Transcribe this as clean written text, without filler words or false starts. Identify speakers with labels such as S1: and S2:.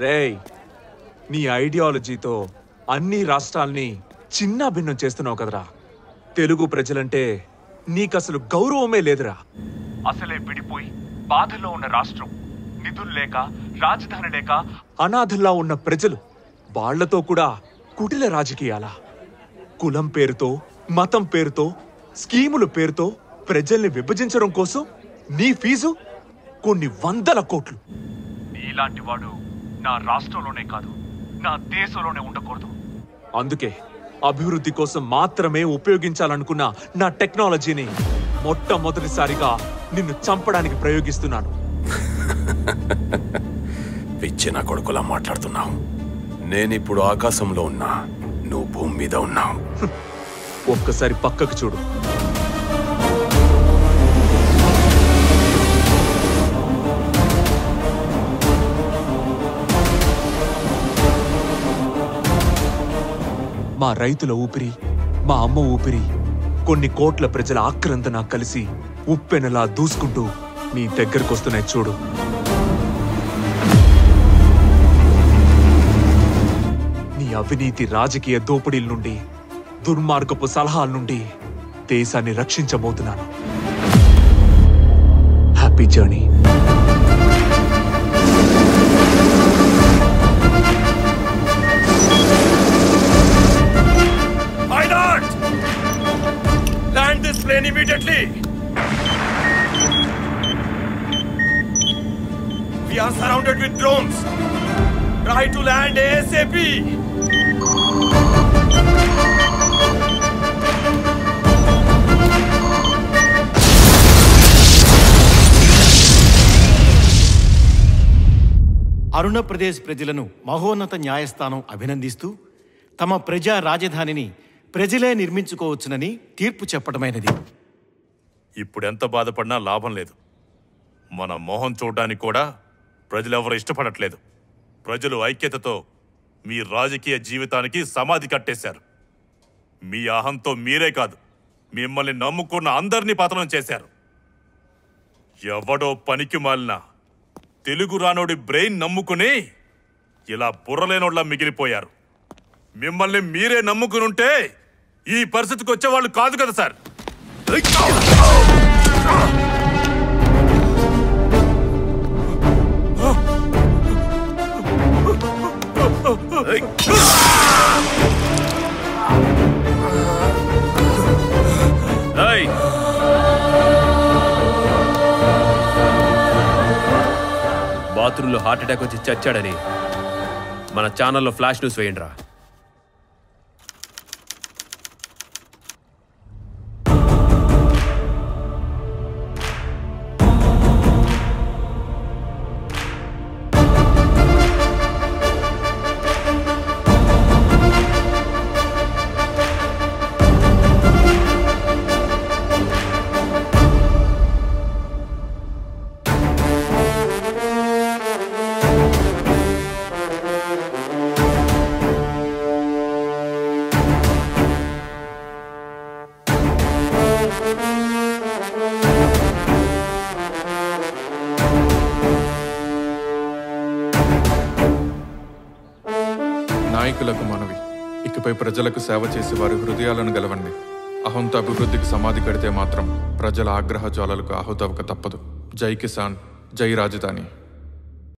S1: రేయ్, నీ ఐడియాలజీతో అన్ని రాష్ట్రాల్ని చిన్న భిన్నం చేస్తున్నావు కదరా. తెలుగు ప్రజలంటే నీకసలు గౌరవమే లేదురా. అసలే విడిపోయి బాధల్లో ఉన్న రాష్ట్రం, నిధులు లేక, రాజధాని లేక అనాథల్లా ఉన్న ప్రజలు, వాళ్లతో కూడా కుటిల రాజకీయాల, కులం పేరుతో, మతం పేరుతో, స్కీముల పేరుతో ప్రజల్ని విభజించడం కోసం నీ ఫీజు కొన్ని 100 కోట్లు. నీలాంటి వాడు నా రాష్ట్రంలోనే కాదు, నా దేశంలోనే ఉండకూడదు. అందుకే అభివృద్ధి కోసం మాత్రమే ఉపయోగించాలనుకున్న నా టెక్నాలజీని మొట్టమొదటిసారిగా నిన్ను చంపడానికి ప్రయోగిస్తున్నాను.
S2: పిచ్చిన కొడుకులా మాట్లాడుతున్నావు. నేనిప్పుడు ఆకాశంలో ఉన్నా, నువ్వు భూమి మీద ఉన్నావు.
S1: ఒక్కసారి పక్కకు చూడు. మా రైతుల ఊపిరి, మా అమ్మ ఊపిరి, కొన్ని కోట్ల ప్రజల ఆక్రందన కలిసి ఉప్పెనలా దూసుకుంటూ నీ దగ్గరకొస్తున్నాయి చూడు. నీ అవినీతి రాజకీయ దోపిడీల నుండి, దుర్మార్గపు సలహాల నుండి దేశాన్ని రక్షించబోతున్నాను. Happy journey.
S2: Land this plane immediately. We are surrounded with drones. Try to land ASAP.
S3: అరుణప్రదేశ్ ప్రజలను మహోన్నత న్యాయస్థానం అభినందిస్తూ తమ ప్రజా రాజధానిని ప్రజలే నిర్మించుకోవచ్చునని తీర్పు చెప్పడమైనది.
S4: ఇప్పుడెంత బాధపడినా లాభం లేదు. మన మొహం చూడడానికి కూడా ప్రజలెవరూ ఇష్టపడట్లేదు. ప్రజలు ఐక్యతతో మీ రాజకీయ జీవితానికి సమాధి కట్టేశారు. మీ అహంతో మీరే కాదు, మిమ్మల్ని నమ్ముకున్న అందరినీ పతనం చేశారు. ఎవడో పనికి మాలిన తెలుగు రానోడి బ్రెయిన్ నమ్ముకుని ఇలా బుర్రలేనోళ్ళ మిగిలిపోయారు. మిమ్మల్ని మీరే నమ్ముకునుంటే ఈ పరిస్థితికి వచ్చేవాళ్ళు కాదు కదా సార్.
S5: బాత్రూంలో హార్ట్ అటాక్ వచ్చి చచ్చాడని మన ఛానల్లో ఫ్లాష్ న్యూస్ వేయండి రా.
S6: నాయకులకు మనవి, ఇకపై ప్రజలకు సేవ చేసి వారి హృదయాలను గెలవండి. అహంతో అభివృద్ధికి సమాధి కడితే మాత్రం ప్రజల ఆగ్రహ జ్వాలలకు ఆహుతవక తప్పదు. జై కిసాన్, జై రాజధాని.